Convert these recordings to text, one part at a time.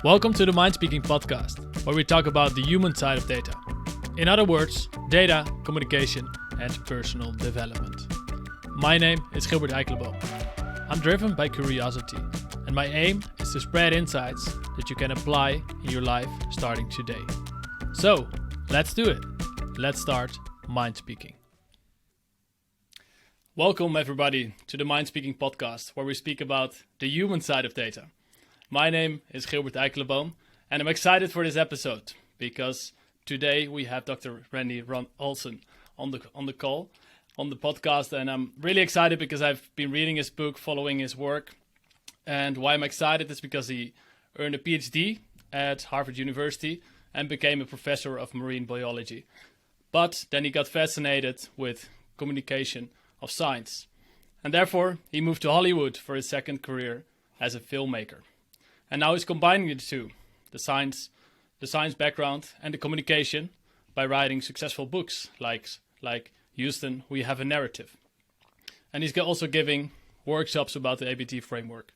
Welcome to the MindSpeaking podcast, where we talk about the human side of data. In other words, data, communication, and personal development. My name is Gilbert Eikelenboom. I'm driven by curiosity, and my aim is to spread insights that you can apply in your life starting today. So, let's do it. Let's start MindSpeaking. Welcome everybody to the MindSpeaking podcast, where we speak about the human side of data. My name is Gilbert Eikelenboom, and I'm excited for this episode because today we have Dr. Randy Olson on the call, on the podcast, and I'm really excited because I've been reading his book, following his work, and why I'm excited is because he earned a Ph.D. at Harvard University and became a professor of marine biology. But then he got fascinated with communication of science, and therefore he moved to Hollywood for his second career as a filmmaker. And now he's combining the two, the science background and the communication, by writing successful books like Houston, We Have a Narrative. And he's also giving workshops about the ABT Framework.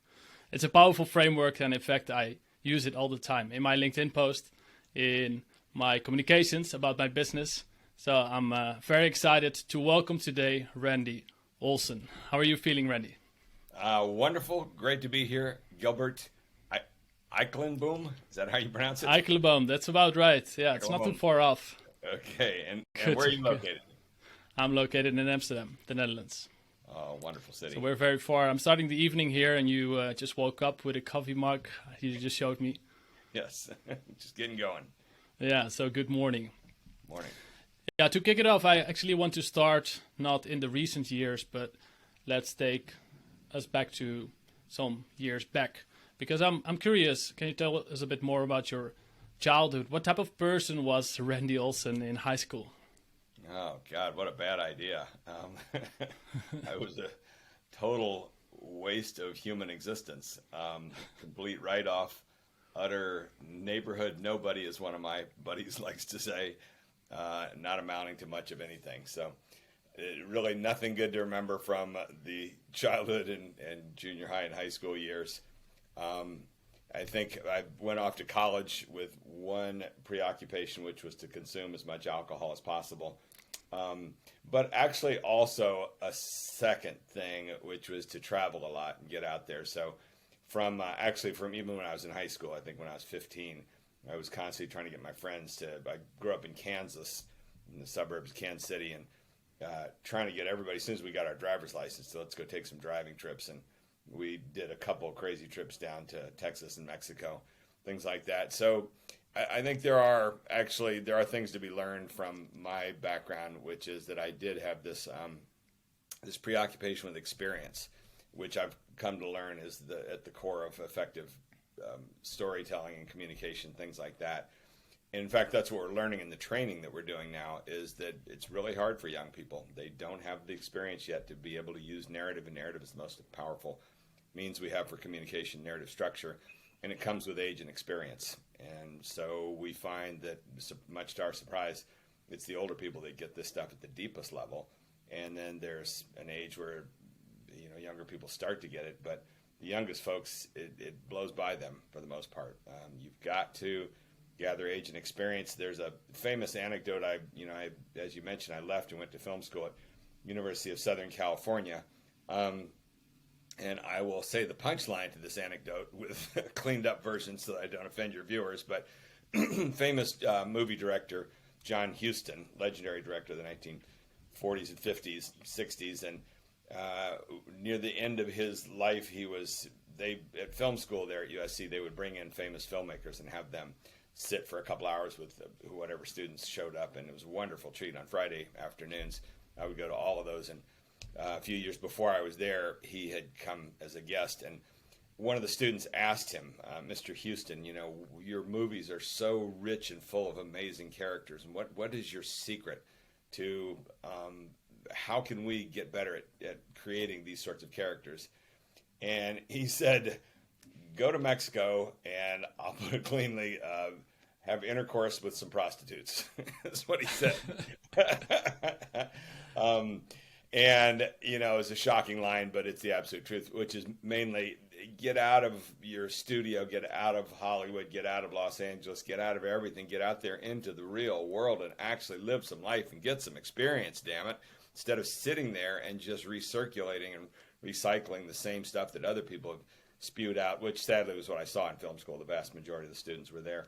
It's a powerful framework, and in fact I use it all the time in my LinkedIn post, in my communications about my business. So I'm very excited to welcome today Randy Olson. How are you feeling, Randy? Wonderful. Great to be here. Gilbert Eikelenboom, is that how you pronounce it? Eikelenboom, that's about right. Yeah, it's not too far off. Okay, and where are you located? I'm located in Amsterdam, the Netherlands. Oh, wonderful city. So we're very far. I'm starting the evening here, and you just woke up with a coffee mug. You just showed me. Yes, just getting going. Yeah, so good morning. Morning. Yeah, to kick it off, I actually want to start not in the recent years, but let's take us back to some years back. Because I'm curious, can you tell us a bit more about your childhood? What type of person was Randy Olson in high school? Oh, God, what a bad idea. I was a total waste of human existence. Complete write-off, utter neighborhood nobody, as one of my buddies likes to say. Not amounting to much of anything. So really nothing good to remember from the childhood and junior high and high school years. I think I went off to college with one preoccupation, which was to consume as much alcohol as possible. But actually also a second thing, which was to travel a lot and get out there. So from even when I was in high school, I think when I was 15, I was constantly trying to get my friends I grew up in Kansas, in the suburbs of Kansas City, and trying to get everybody, as soon as we got our driver's license, so let's go take some driving trips. And we did a couple of crazy trips down to Texas and Mexico, things like that. So I think there are things to be learned from my background, which is that I did have this preoccupation with experience, which I've come to learn is at the core of effective storytelling and communication, things like that. In fact, that's what we're learning in the training that we're doing now, is that it's really hard for young people. They don't have the experience yet to be able to use narrative, and narrative is the most powerful means we have for communication, narrative structure, and it comes with age and experience. And so we find that, much to our surprise, it's the older people that get this stuff at the deepest level, and then there's an age where younger people start to get it, but the youngest folks, it blows by them for the most part. You've got to gather age and experience. There's a famous anecdote. As you mentioned, I left and went to film school at University of Southern California. And I will say the punchline to this anecdote with a cleaned up version so that I don't offend your viewers. But famous movie director John Huston, legendary director of the 1940s and 50s, 60s, and near the end of his life, at film school there at USC, they would bring in famous filmmakers and have them sit for a couple hours with whatever students showed up, and it was a wonderful treat on Friday afternoons. I would go to all of those, and a few years before I was there, he had come as a guest, and one of the students asked him, Mr. Huston, your movies are so rich and full of amazing characters, and what is your secret to how can we get better at creating these sorts of characters? And he said, go to Mexico, and I'll put it cleanly, have intercourse with some prostitutes. That's what he said. And, it's a shocking line, but it's the absolute truth, which is mainly, get out of your studio, get out of Hollywood, get out of Los Angeles, get out of everything, get out there into the real world and actually live some life and get some experience, damn it, instead of sitting there and just recirculating and recycling the same stuff that other people have spewed out, which sadly was what I saw in film school. The vast majority of the students were there,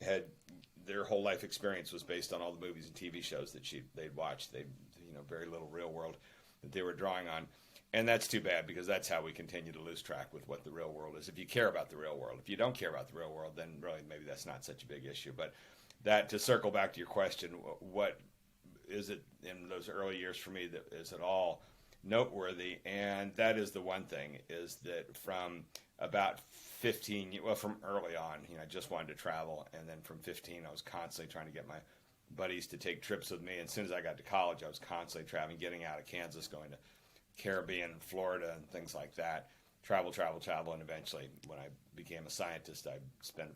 had their whole life experience was based on all the movies and TV shows that they'd watched. They, very little real world that they were drawing on. And that's too bad, because that's how we continue to lose track with what the real world is. If you care about the real world, if you don't care about the real world, then really maybe that's not such a big issue. But that, to circle back to your question, what is it in those early years for me that is at all noteworthy? And that is the one thing, is that from about 15, from early on, I just wanted to travel. And then from 15, I was constantly trying to get my buddies to take trips with me. And as soon as I got to college, I was constantly traveling, getting out of Kansas, going to Caribbean and Florida and things like that. Travel. And eventually, when I became a scientist, I spent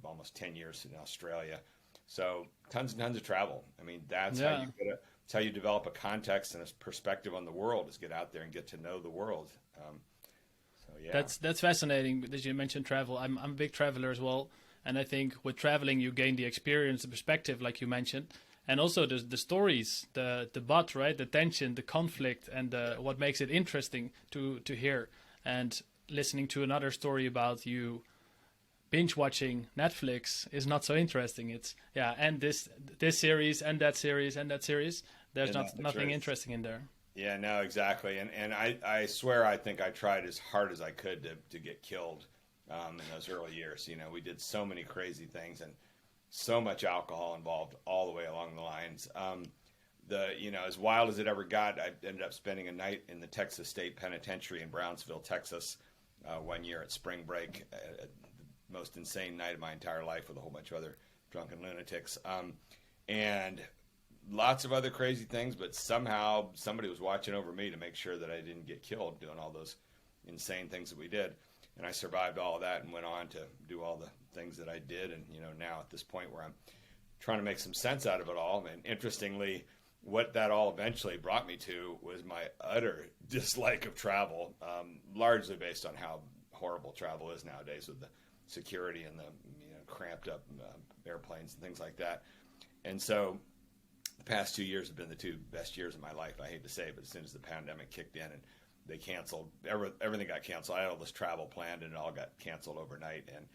almost 10 years in Australia. So tons and tons of travel. I mean, that's how you develop a context and a perspective on the world, is get out there and get to know the world. That's fascinating that you mentioned travel. I'm a big traveler as well, and I think with traveling you gain the experience, the perspective, like you mentioned. And also the stories, the butt, right? The tension, the conflict, and what makes it interesting to hear. And listening to another story about you binge watching Netflix is not so interesting. It's and this series and that series and that series. There's nothing interesting in there. Yeah, no, exactly. And I swear I think I tried as hard as I could to get killed in those early years. We did so many crazy things, and so much alcohol involved all the way along the lines. As wild as it ever got, I ended up spending a night in the Texas State Penitentiary in Brownsville, Texas, one year at spring break, the most insane night of my entire life, with a whole bunch of other drunken lunatics, and lots of other crazy things. But somehow somebody was watching over me to make sure that I didn't get killed doing all those insane things that we did. And I survived all of that and went on to do all the things that I did. And, now at this point where I'm trying to make some sense out of it all. And interestingly, what that all eventually brought me to was my utter dislike of travel, largely based on how horrible travel is nowadays with the security and the cramped up airplanes and things like that. And so the past 2 years have been the two best years of my life. I hate to say it, but as soon as the pandemic kicked in and they canceled, everything got canceled. I had all this travel planned, and it all got canceled overnight. And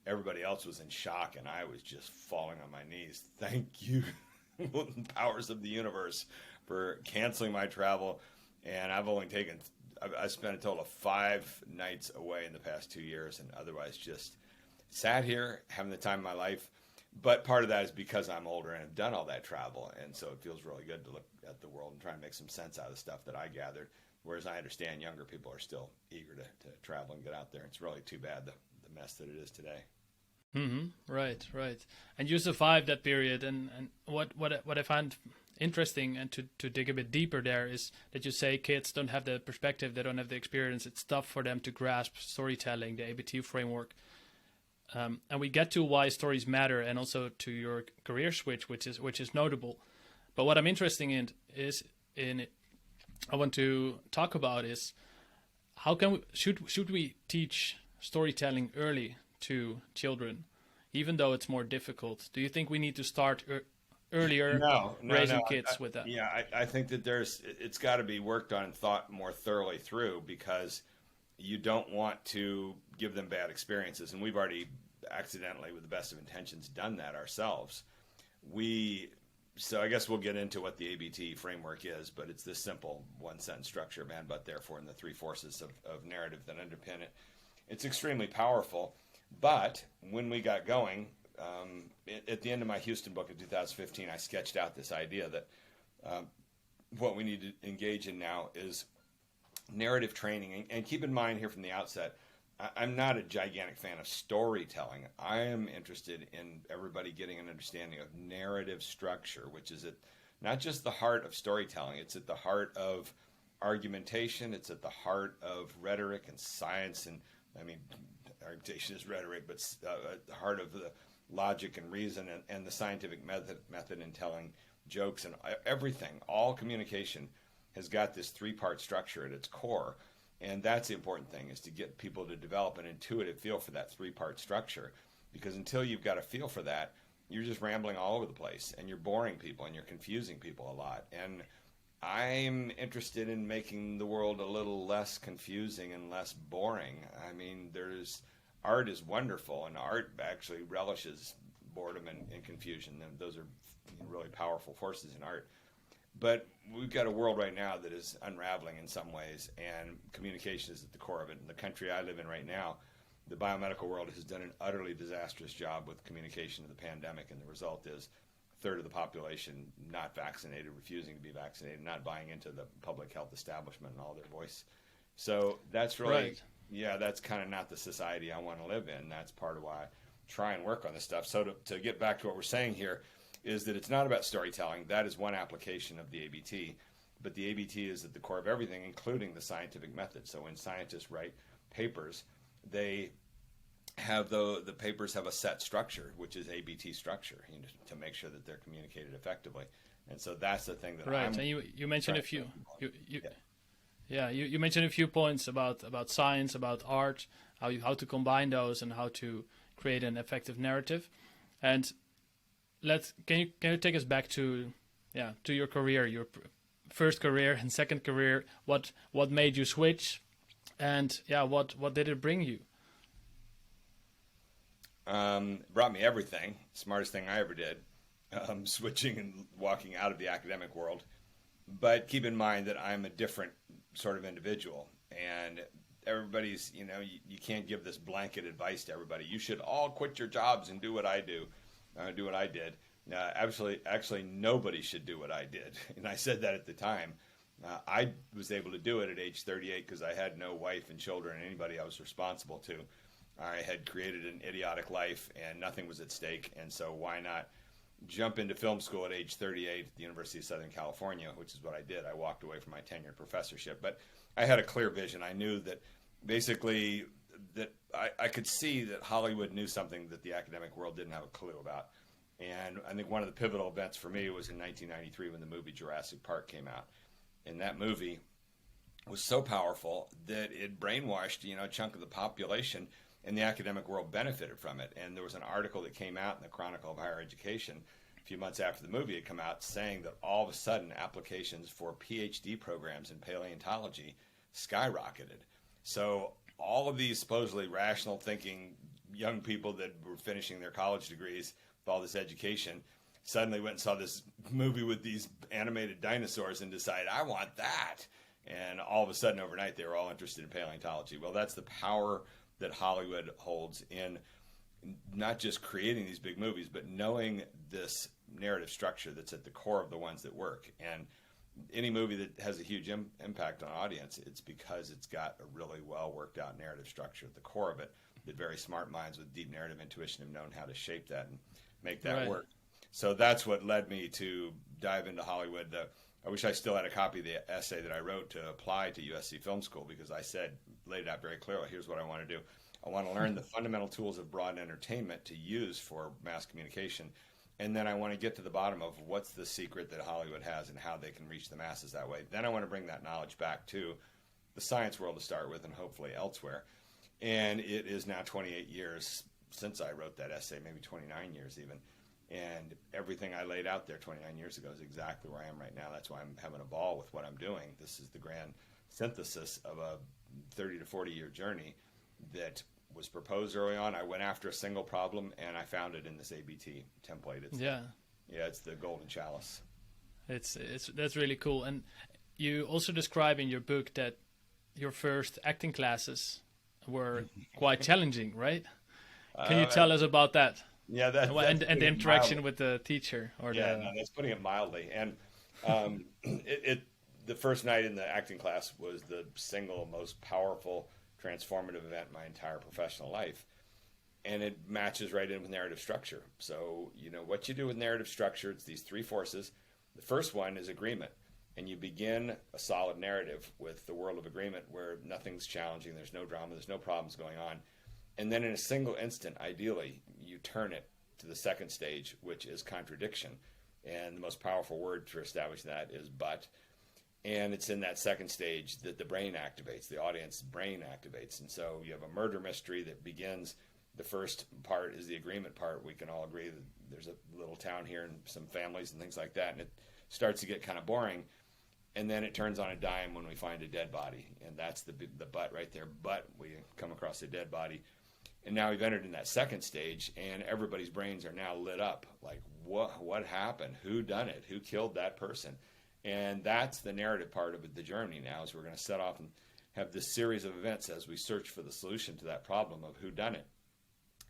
everybody else was in shock, and I was just falling on my knees. Thank you, powers of the universe, for canceling my travel. And I've only I spent a total of 5 nights away in the past 2 years, and otherwise just sat here having the time of my life. But part of that is because I'm older and have done all that travel, and so it feels really good to look at the world and try and make some sense out of the stuff that I gathered. Whereas I understand younger people are still eager to travel and get out there. It's really too bad the mess that it is today. Mm-hmm. Right. And you survived that period. And what I find interesting, and to dig a bit deeper there, is that you say kids don't have the perspective, they don't have the experience. It's tough for them to grasp storytelling, the ABT framework. And we get to why stories matter, and also to your career switch, which is notable. But what I'm interested in is I want to talk about is how should we teach storytelling early to children, even though it's more difficult? Do you think we need to start earlier raising kids with that? Yeah, I think that it's got to be worked on and thought more thoroughly through, because you don't want to give them bad experiences. And we've already accidentally, with the best of intentions, done that ourselves. So I guess we'll get into what the ABT framework is, but it's this simple one-sentence structure, man, but therefore, and the 3 forces of narrative that underpin it. It's extremely powerful. But when we got going, at the end of my Houston book in 2015, I sketched out this idea that what we need to engage in now is narrative training. And keep in mind here from the outset, I'm not a gigantic fan of storytelling. I am interested in everybody getting an understanding of narrative structure, which is not just the heart of storytelling. It's at the heart of argumentation. It's at the heart of rhetoric and science. And I mean, argumentation is rhetoric, but at the heart of the logic and reason and the scientific method in telling jokes and everything. All communication has got this 3-part structure at its core. And that's the important thing, is to get people to develop an intuitive feel for that three-part structure. Because until you've got a feel for that, you're just rambling all over the place, and you're boring people, and you're confusing people a lot. And I'm interested in making the world a little less confusing and less boring. I mean, art is wonderful, and art actually relishes boredom and confusion. And those are really powerful forces in art. But we've got a world right now that is unraveling in some ways, and communication is at the core of it. In the country I live in right now, the biomedical world has done an utterly disastrous job with communication of the pandemic, and the result is a third of the population not vaccinated, refusing to be vaccinated, not buying into the public health establishment and all their voice. So that's really, Right. yeah, that's kind of not the society I want to live in. That's part of why I try and work on this stuff. So to get back to what we're saying here, is that it's not about storytelling. That is one application of the ABT, but the ABT is at the core of everything, including the scientific method. So when scientists write papers, they have the papers have a set structure, which is ABT structure, to make sure that they're communicated effectively. And so that's the thing that Right. I'm. And you mentioned a few. Yeah. You mentioned a few points about science, about art, how to combine those, and how to create an effective narrative. And can you take us back to your career, your first career and second career? What made you switch, and what did it bring you? Brought me everything. Smartest thing I ever did. Switching and walking out of the academic world. But keep in mind that I'm a different sort of individual, and everybody's, you can't give this blanket advice to everybody. You should all quit your jobs and do what I do. Do what I did. Actually, nobody should do what I did. And I said that at the time. I was able to do it at age 38 because I had no wife and children and anybody I was responsible to. I had created an idiotic life and nothing was at stake. And so why not jump into film school at age 38 at the University of Southern California, which is what I did. I walked away from my tenured professorship. But I had a clear vision. I knew that basically that I could see that Hollywood knew something that the academic world didn't have a clue about. And I think one of the pivotal events for me was in 1993 when the movie Jurassic Park came out. And that movie was so powerful that it brainwashed, a chunk of the population, and the academic world benefited from it. And there was an article that came out in the Chronicle of Higher Education a few months after the movie had come out saying that all of a sudden applications for Ph.D. programs in paleontology skyrocketed. So all of these supposedly rational thinking young people that were finishing their college degrees with all this education suddenly went and saw this movie with these animated dinosaurs and decided, I want that. And all of a sudden overnight they were all interested in paleontology. Well, that's the power that Hollywood holds in not just creating these big movies, but knowing this narrative structure that's at the core of the ones that work. And any movie that has a huge impact on audience, it's because it's got a really well worked out narrative structure at the core of it that very smart minds with deep narrative intuition have known how to shape that and make that work. So that's what led me to dive into Hollywood. I wish I still had a copy of the essay that I wrote to apply to USC Film School, because I laid it out very clearly. Here's what I want to do. I want to learn the fundamental tools of broad entertainment to use for mass communication. And then I want to get to the bottom of what's the secret that Hollywood has and how they can reach the masses that way. Then I want to bring that knowledge back to the science world to start with and hopefully elsewhere. And it is now 28 years since I wrote that essay, maybe 29 years even. And everything I laid out there 29 years ago is exactly where I am right now. That's why I'm having a ball with what I'm doing. This is the grand synthesis of a 30 to 40 year journey that was proposed early on. I went after a single problem and I found it in this ABT template. It's the golden chalice. That's really cool. And you also describe in your book that your first acting classes were quite challenging, right? Can you tell us about that? Yeah, and the interaction with the teacher, that's putting it mildly. And the first night in the acting class was the single most powerful, transformative event in my entire professional life, and it matches right in with narrative structure. So what you do with narrative structure, it's these three forces. The first one is agreement, and you begin a solid narrative with the world of agreement where nothing's challenging, there's no drama, there's no problems going on. And then in a single instant, ideally, you turn it to the second stage, which is contradiction. And the most powerful word for establishing that is but. And it's in that second stage that the brain activates, the audience brain activates. And so you have a murder mystery that begins. The first part is the agreement part. We can all agree that there's a little town here and some families and things like that. And it starts to get kind of boring. And then it turns on a dime when we find a dead body. And that's the butt right there. But we come across a dead body. And now we've entered in that second stage, and everybody's brains are now lit up. Like, what happened? Who done it? Who killed that person? And that's the narrative part of the journey now, is we're going to set off and have this series of events as we search for the solution to that problem of who done it.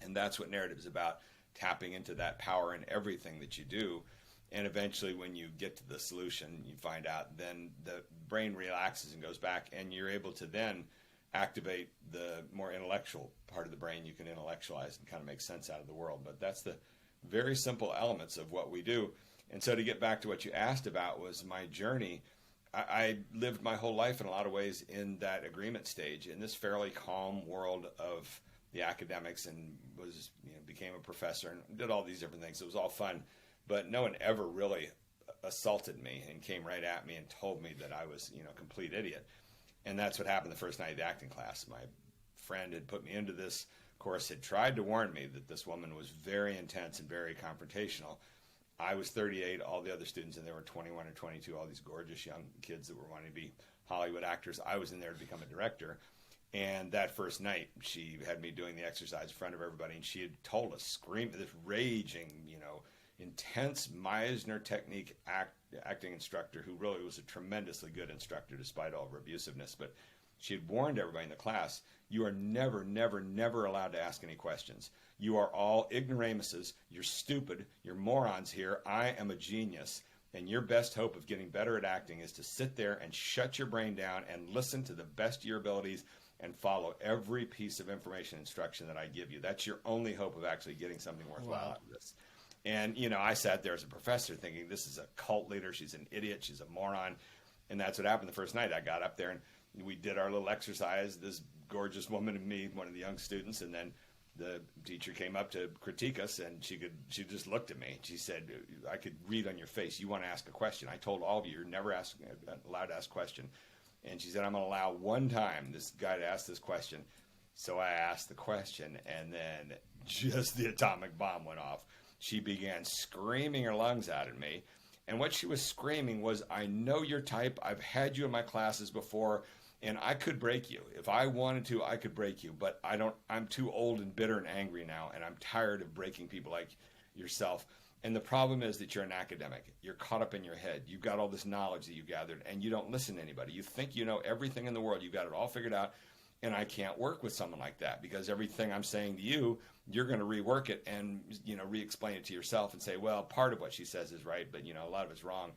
And that's what narrative is about, tapping into that power in everything that you do. And eventually when you get to the solution, you find out, then the brain relaxes and goes back, and you're able to then activate the more intellectual part of the brain. You can intellectualize and kind of make sense out of the world. But that's the very simple elements of what we do. And so to get back to what you asked about was my journey. I lived my whole life in a lot of ways in that agreement stage, in this fairly calm world of the academics, and was, became a professor and did all these different things. It was all fun, but no one ever really assaulted me and came right at me and told me that I was, a complete idiot. And that's what happened the first night of the acting class. My friend had put me into this course, had tried to warn me that this woman was very intense and very confrontational. I was 38, all the other students in there were 21 or 22, all these gorgeous young kids that were wanting to be Hollywood actors. I was in there to become a director. And that first night, she had me doing the exercise in front of everybody, and she had told us, this raging, intense Meisner technique acting instructor, who really was a tremendously good instructor despite all of her abusiveness. But she had warned everybody in the class, you are never, never, never allowed to ask any questions. You are all ignoramuses. You're stupid. You're morons here. I am a genius. And your best hope of getting better at acting is to sit there and shut your brain down and listen to the best of your abilities and follow every piece of information instruction that I give you. That's your only hope of actually getting something worthwhile out of this. And, I sat there as a professor thinking, this is a cult leader. She's an idiot. She's a moron. And that's what happened the first night. I got up there and we did our little exercise, this gorgeous woman and me, one of the young students, and then the teacher came up to critique us, and she just looked at me. She said, I could read on your face, you want to ask a question. I told all of you, you're never allowed to ask a question. And she said, I'm going to allow one time this guy to ask this question. So I asked the question, and then just the atomic bomb went off. She began screaming her lungs out at me. And what she was screaming was, I know your type. I've had you in my classes before, and I could break you. If I wanted to, I could break you. But I'm too old and bitter and angry now, and I'm tired of breaking people like yourself. And the problem is that you're an academic. You're caught up in your head. You've got all this knowledge that you gathered, and you don't listen to anybody. You think you know everything in the world. You've got it all figured out. And I can't work with someone like that, because everything I'm saying to you, you're going to rework it and, re-explain it to yourself and say, well, part of what she says is right, but, a lot of it's wrong.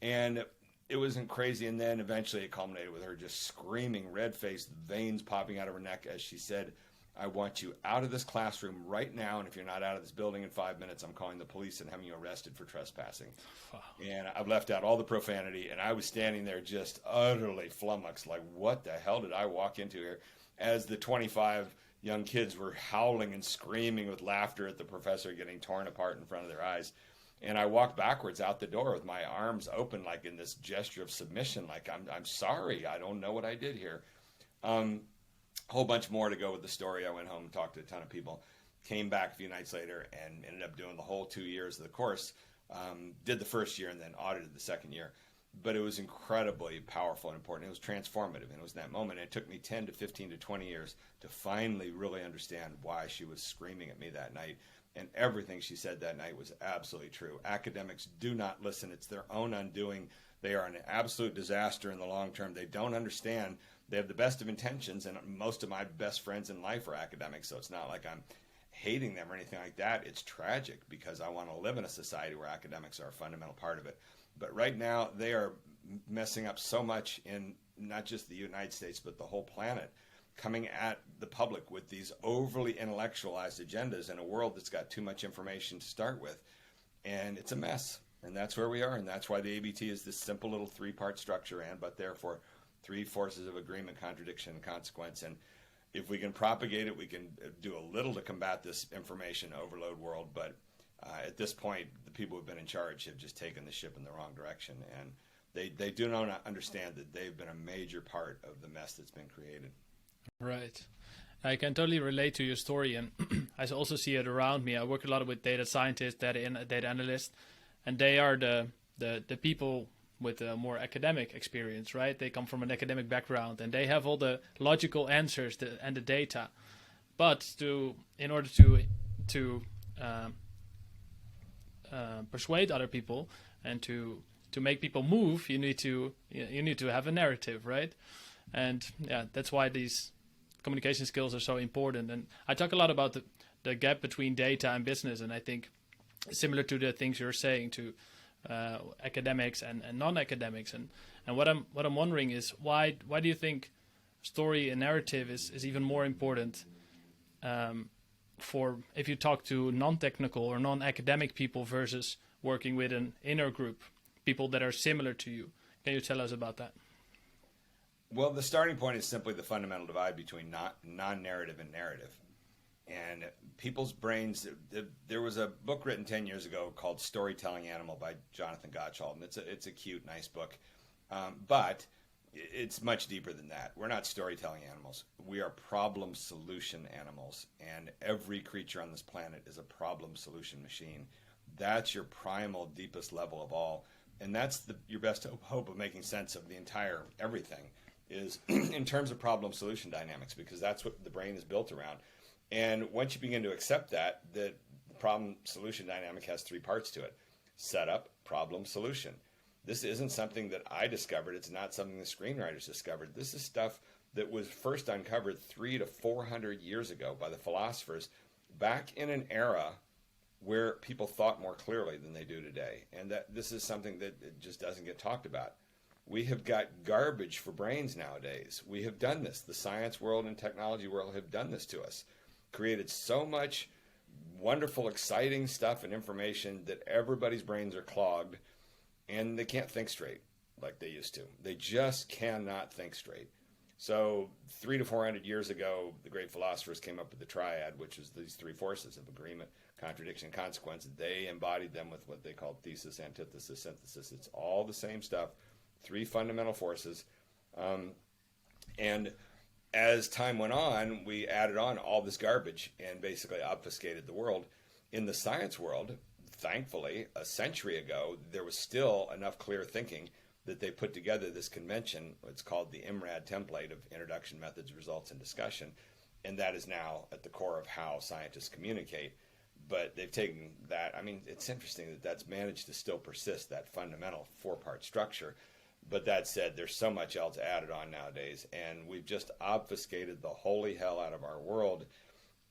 And it wasn't crazy. And then eventually it culminated with her just screaming, red-faced, veins popping out of her neck as she said, I want you out of this classroom right now. And if you're not out of this building in 5 minutes, I'm calling the police and having you arrested for trespassing. Wow. And I've left out all the profanity. And I was standing there just utterly flummoxed, like, what the hell did I walk into here? As the 25 young kids were howling and screaming with laughter at the professor getting torn apart in front of their eyes. And I walked backwards out the door with my arms open, like in this gesture of submission, like, I'm sorry. I don't know what I did here. Whole bunch more to go with the story. I went home and talked to a ton of people, came back a few nights later and ended up doing the whole 2 years of the course. Did the first year and then audited the second year. But it was incredibly powerful and important. It was transformative, and it was that moment. And it took me 10 to 15 to 20 years to finally really understand why she was screaming at me that night. And everything she said that night was absolutely true. Academics do not listen. It's their own undoing. They are an absolute disaster in the long term. They don't understand. They have the best of intentions, and most of my best friends in life are academics, so it's not like I'm hating them or anything like that. It's tragic, because I want to live in a society where academics are a fundamental part of it. But right now, they are messing up so much in not just the United States, but the whole planet, coming at the public with these overly intellectualized agendas in a world that's got too much information to start with. And it's a mess. And that's where we are. And that's why the ABT is this simple little three-part structure, but therefore three forces of agreement, contradiction, and consequence. And if we can propagate it, we can do a little to combat this information overload world. But at this point, the people who've been in charge have just taken the ship in the wrong direction. And they do not understand that they've been a major part of the mess that's been created. Right. I can totally relate to your story, and I also see it around me. I work a lot with data scientists, data analysts, and they are the people with a more academic experience, right? They come from an academic background, and they have all the logical answers and the data. But in order to persuade other people and to make people move, you need to have a narrative, right? And yeah, that's why these communication skills are so important. And I talk a lot about the gap between data and business, and I think similar to the things you're saying to academics and non-academics. And what I'm wondering is why do you think story and narrative is even more important for if you talk to non-technical or non-academic people versus working with an inner group, people that are similar to you? Can you tell us about that? Well, the starting point is simply the fundamental divide between non-narrative and narrative. And people's brains, there was a book written 10 years ago called Storytelling Animal by Jonathan Gottschall, and it's a cute, nice book. But it's much deeper than that. We're not storytelling animals. We are problem solution animals, and every creature on this planet is a problem solution machine. That's your primal, deepest level of all, and that's your best hope of making sense of the entire everything is in terms of problem solution dynamics, because that's what the brain is built around. And once you begin to accept that, the problem solution dynamic has three parts to it: setup, problem, solution. This isn't something that I discovered. It's not something the screenwriters discovered. This is stuff that was first uncovered 300 to 400 years ago by the philosophers back in an era where people thought more clearly than they do today. And that this is something that just doesn't get talked about. We have got garbage for brains nowadays. We have done this. The science world and technology world have done this to us. Created so much wonderful, exciting stuff and information that everybody's brains are clogged and they can't think straight like they used to. They just cannot think straight. So 300 to 400 years ago, the great philosophers came up with the triad, which is these three forces of agreement, contradiction, consequence. They embodied them with what they called thesis, antithesis, synthesis. It's all the same stuff, three fundamental forces. And as time went on, we added on all this garbage and basically obfuscated the world. In the science world, thankfully, a century ago, there was still enough clear thinking that they put together this convention. It's called the IMRAD template of Introduction, Methods, Results, and Discussion. And that is now at the core of how scientists communicate. But they've taken that. I mean, it's interesting that that's managed to still persist, that fundamental four-part structure. But that said, there's so much else added on nowadays, and we've just obfuscated the holy hell out of our world,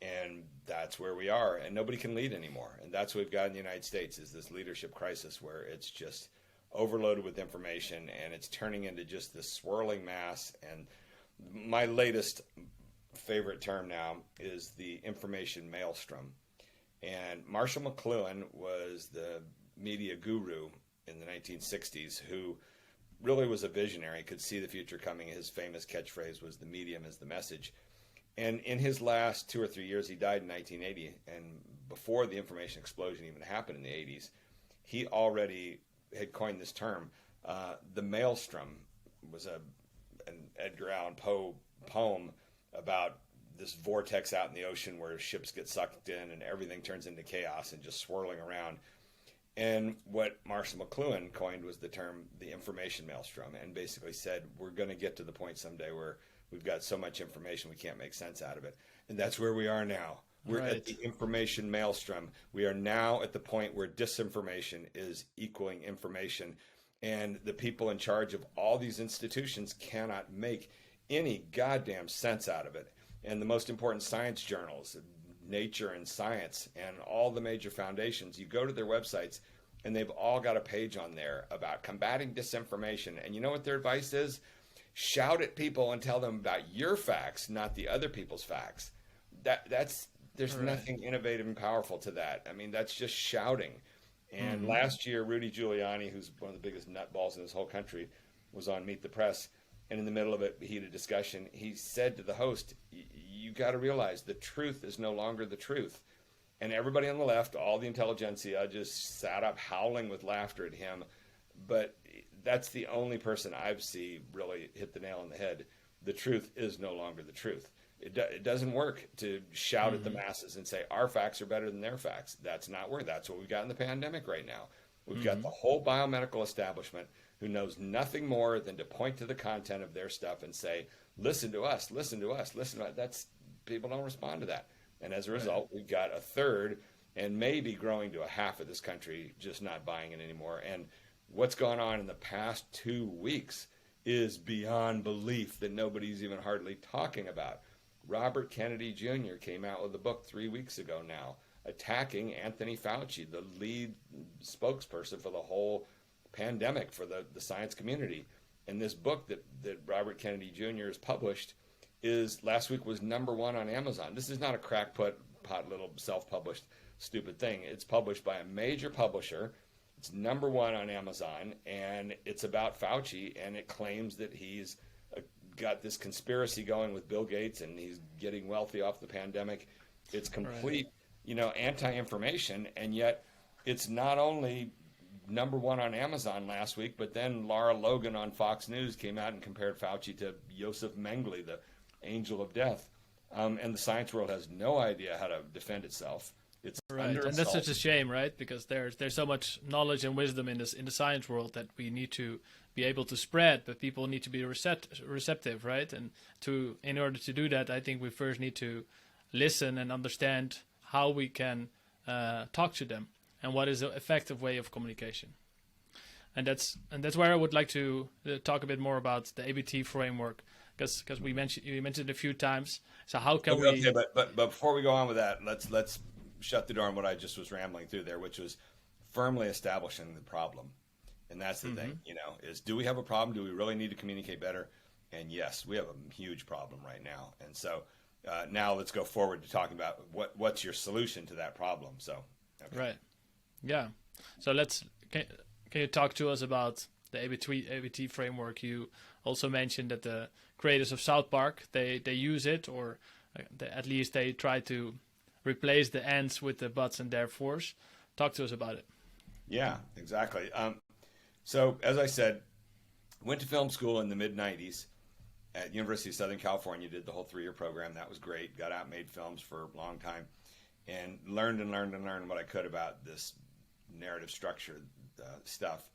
and that's where we are, and nobody can lead anymore. And that's what we've got in the United States, is this leadership crisis where it's just overloaded with information, and it's turning into just this swirling mass. And my latest favorite term now is the information maelstrom. And Marshall McLuhan was the media guru in the 1960s who really was a visionary, could see the future coming. His famous catchphrase was, "The medium is the message." And in his last 2 or 3 years, he died in 1980. And before the information explosion even happened in the 80s, he already had coined this term. The Maelstrom was an Edgar Allan Poe poem about this vortex out in the ocean where ships get sucked in and everything turns into chaos and just swirling around. And what Marshall McLuhan coined was the term the information maelstrom, and basically said, we're going to get to the point someday where we've got so much information we can't make sense out of it. And that's where we are now. We're at the information maelstrom. We are now at the point where disinformation is equaling information, and the people in charge of all these institutions cannot make any goddamn sense out of it. And the most important science journals, Nature and Science, and all the major foundations, you go to their websites and they've all got a page on there about combating disinformation. And you know what their advice is? Shout at people and tell them about your facts, not the other people's facts. There's nothing innovative and powerful to that. I mean, that's just shouting. And last year, Rudy Giuliani, who's one of the biggest nutballs in this whole country, was on Meet the Press. And in the middle of a heated discussion, he said to the host, you got to realize the truth is no longer the truth. And everybody on the left, all the intelligentsia, just sat up howling with laughter at him. But that's the only person I've seen really hit the nail on the head. The truth is no longer the truth. It doesn't work to shout at the masses and say our facts are better than their facts. That's not work. That's what we've got in the pandemic right now. We've got the whole biomedical establishment who knows nothing more than to point to the content of their stuff and say, listen to us, listen to us, listen to us. That's, people don't respond to that. And as a result, we've got a third and maybe growing to a half of this country just not buying it anymore. And what's gone on in the past 2 weeks is beyond belief that nobody's even hardly talking about. Robert Kennedy Jr. came out with a book 3 weeks ago now, attacking Anthony Fauci, the lead spokesperson for the whole pandemic for the science community. And this book that Robert Kennedy Jr. has published last week was #1 on Amazon. This is not a crackpot little self-published stupid thing. It's published by a major publisher. It's #1 on Amazon, and it's about Fauci, and it claims that he's got this conspiracy going with Bill Gates, and he's getting wealthy off the pandemic. It's complete, anti-information, and yet it's not only #1 on Amazon last week, but then Lara Logan on Fox News came out and compared Fauci to Joseph Mengele, the angel of death. And the science world has no idea how to defend itself. It's right, and that's such a shame, right? Because there's so much knowledge and wisdom in the science world that we need to be able to spread, but people need to be receptive, right? And in order to do that, I think we first need to listen and understand how we can talk to them and what is an effective way of communication. And that's where I would like to talk a bit more about the ABT framework, because you mentioned it a few times. So how can we? Okay, but before we go on with that, let's shut the door on what I just was rambling through there, which was firmly establishing the problem. And that's the thing, is do we have a problem? Do we really need to communicate better? And yes, we have a huge problem right now. And so now let's go forward to talking about what's your solution to that problem. So, okay. Right. Yeah. So can you talk to us about the ABT framework? You also mentioned that the creators of South Park, they use it, or at least they try to replace the ands with the buts and therefores. Talk to us about it. Yeah, exactly. So as I said, went to film school in the mid-90s at University of Southern California, did the whole 3-year program. That was great. Got out, made films for a long time, and learned what I could about this narrative structure stuff.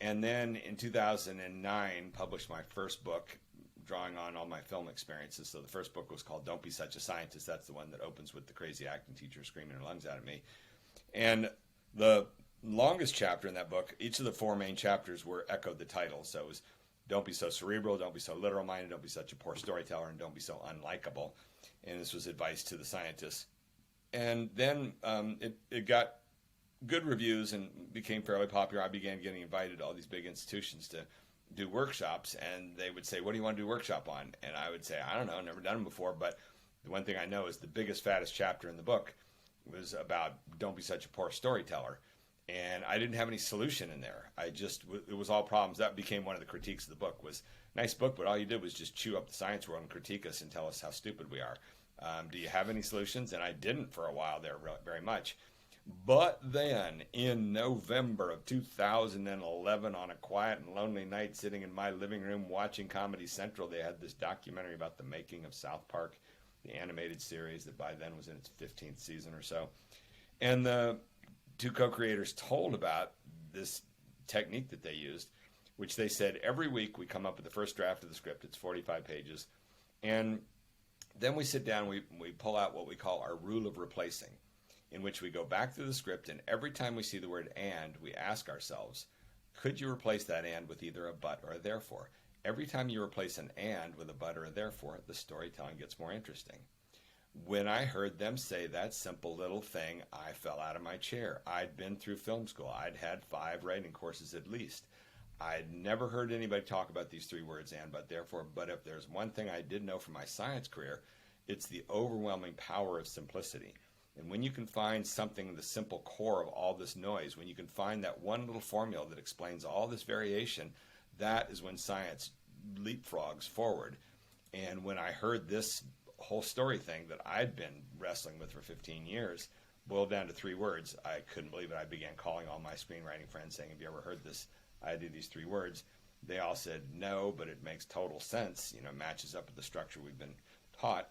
And then in 2009, published my first book, drawing on all my film experiences. So the first book was called Don't Be Such a Scientist. That's the one that opens with the crazy acting teacher screaming her lungs out at me. And the longest chapter in that book, each of the 4 main chapters echoed the title. So it was don't be so cerebral, don't be so literal-minded, don't be such a poor storyteller, and don't be so unlikable. And this was advice to the scientists. And then it got good reviews and became fairly popular. I began getting invited to all these big institutions to do workshops, and they would say, what do you want to do a workshop on? And I would say, I don't know, never done them before, but the one thing I know is the biggest, fattest chapter in the book was about don't be such a poor storyteller. And I didn't have any solution in there. It was all problems. That became one of the critiques of the book. Was nice book, but all you did was just chew up the science world and critique us and tell us how stupid we are. Do you have any solutions? And I didn't for a while there very much. But then in November of 2011, on a quiet and lonely night sitting in my living room watching Comedy Central, they had this documentary about the making of South Park, the animated series that by then was in its 15th season or so. And the 2 co-creators told about this technique that they used, which they said every week we come up with the first draft of the script. It's 45 pages. And then we sit down, we pull out what we call our rule of replacing, in which we go back through the script, and every time we see the word and, we ask ourselves, could you replace that and with either a but or a therefore? Every time you replace an and with a but or a therefore, the storytelling gets more interesting. When I heard them say that simple little thing, I fell out of my chair. I'd been through film school. I'd had 5 writing courses at least. I'd never heard anybody talk about these 3 words, and, but, therefore. But if there's one thing I did know from my science career, it's the overwhelming power of simplicity. And when you can find something in the simple core of all this noise, when you can find that one little formula that explains all this variation, that is when science leapfrogs forward. And when I heard this whole story thing that I'd been wrestling with for 15 years boiled down to 3 words, I couldn't believe it. I began calling all my screenwriting friends saying, have you ever heard this I do these 3 words. They all said no, but it makes total sense, matches up with the structure we've been taught.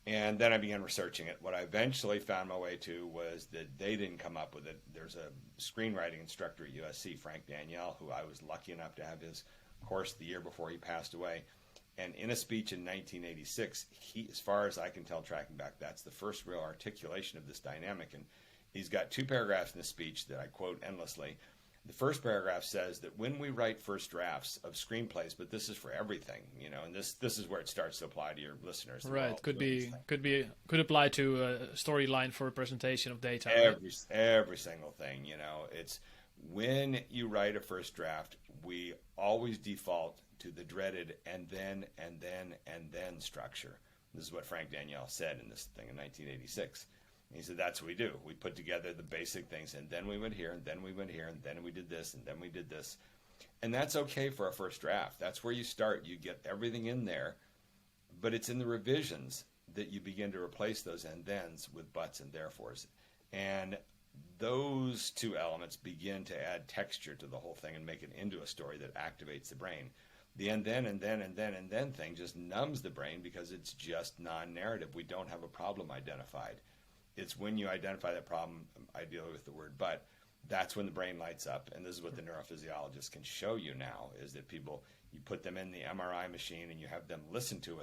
And then I began researching it. What I eventually found my way to was that they didn't come up with it. There's a screenwriting instructor at USC, Frank Daniel, who I was lucky enough to have his course the year before he passed away. And in a speech in 1986, he, as far as I can tell, tracking back, that's the first real articulation of this dynamic. And he's got 2 paragraphs in the speech that I quote endlessly. The first paragraph says that when we write first drafts of screenplays, but this is for everything, and this is where it starts to apply to your listeners. Right, could apply to a storyline for a presentation of data. Every single thing, it's when you write a first draft, we always default to the dreaded and then structure. This is what Frank Daniel said in this thing in 1986. He said, that's what we do. We put together the basic things, and then we went here, and then we went here, and then we did this, and then we did this. And that's okay for a first draft. That's where you start. You get everything in there, but it's in the revisions that you begin to replace those and thens with buts and therefores. And those 2 elements begin to add texture to the whole thing and make it into a story that activates the brain. The and then thing just numbs the brain because it's just non-narrative. We don't have a problem identified. It's when you identify that problem, ideally with the word but, that's when the brain lights up. And this is what the neurophysiologists can show you now, is that people, you put them in the MRI machine and you have them listen to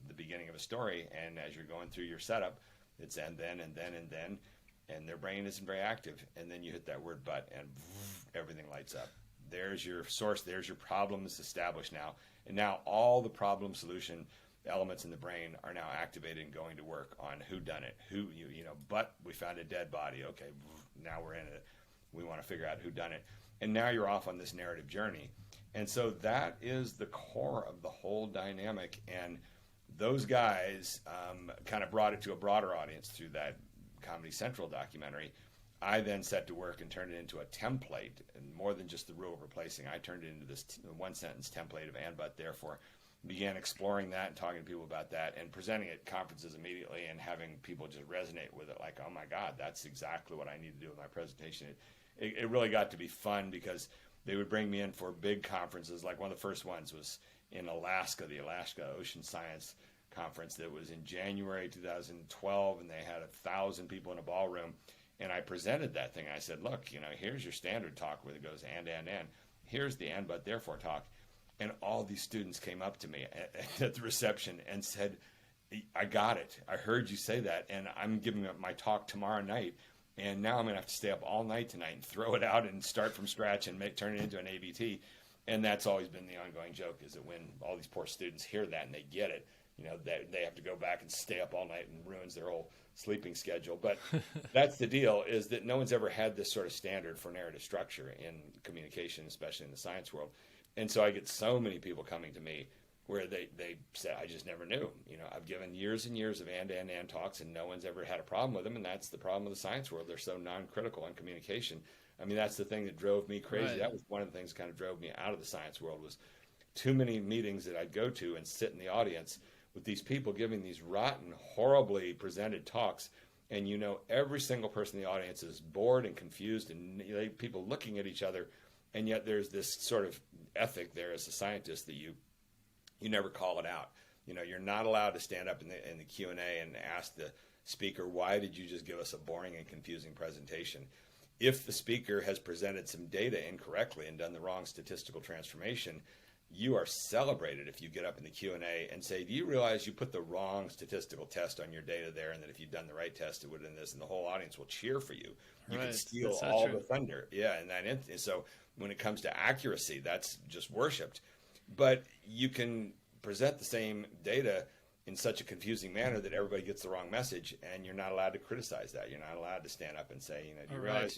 the beginning of a story, and as you're going through your setup, it's and then, and their brain isn't very active. And then you hit that word but, and everything lights up. There's your source, there's your problem is established now. And now all the problem solution elements in the brain are now activated and going to work on who done it, but we found a dead body. Okay, now we're in it. We want to figure out who done it. And now you're off on this narrative journey. And so that is the core of the whole dynamic. And those guys kind of brought it to a broader audience through that Comedy Central documentary. I then set to work and turned it into a template, and more than just the rule of replacing. I turned it into this 1-sentence template of and, but, therefore. Began exploring that and talking to people about that and presenting at conferences immediately and having people just resonate with it like, oh my God, that's exactly what I need to do with my presentation. It really got to be fun because they would bring me in for big conferences. Like one of the first ones was in Alaska, the Alaska Ocean Science Conference that was in January 2012, and they had 1,000 people in a ballroom. And I presented that thing. I said, look, here's your standard talk where it goes and. Here's the and, but, therefore talk. And all these students came up to me at the reception and said, I got it. I heard you say that, and I'm giving up my talk tomorrow night, and now I'm going to have to stay up all night tonight and throw it out and start from scratch and turn it into an ABT. And that's always been the ongoing joke, is that when all these poor students hear that and they get it, they have to go back and stay up all night, and ruins their whole sleeping schedule. But that's the deal, is that no one's ever had this sort of standard for narrative structure in communication, especially in the science world. And so I get so many people coming to me where they say, I just never knew. I've given years and years of and talks, and no one's ever had a problem with them. And that's the problem with the science world. They're so non-critical on communication. I mean, that's the thing that drove me crazy. Right. That was one of the things that kind of drove me out of the science world, was too many meetings that I'd go to and sit in the audience with these people giving these rotten, horribly presented talks. And every single person in the audience is bored and confused, and people looking at each other. And yet there's this sort of ethic there as a scientist that you never call it out. You're not allowed to stand up in the Q&A and ask the speaker, why did you just give us a boring and confusing presentation? If the speaker has presented some data incorrectly and done the wrong statistical transformation, you are celebrated if you get up in the Q&A and say, do you realize you put the wrong statistical test on your data there, and that if you'd done the right test, it would have done this, and the whole audience will cheer for you. You can steal all the thunder. Yeah, and that instance. So when it comes to accuracy, that's just worshipped. But you can present the same data in such a confusing manner that everybody gets the wrong message, and you're not allowed to criticize that. You're not allowed to stand up and say, do you realize?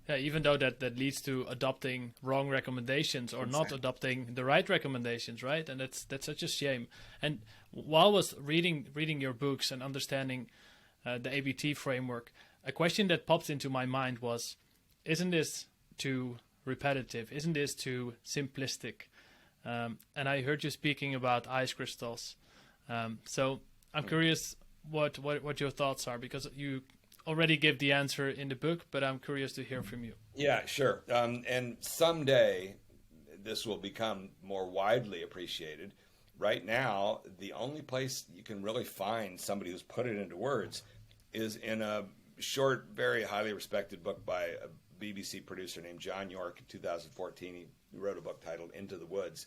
Yeah, even though that leads to adopting wrong recommendations or not adopting the right recommendations, right? And that's such a shame. And while I was reading your books and understanding the ABT framework, a question that popped into my mind was, isn't this too repetitive? Isn't this too simplistic? And I heard you speaking about ice crystals. So I'm curious what your thoughts are, because you already give the answer in the book, but I'm curious to hear from you. Yeah, sure. And someday this will become more widely appreciated. Right now, the only place you can really find somebody who's put it into words is in a short, very highly respected book by a BBC producer named John York in 2014. He wrote a book titled Into the Woods.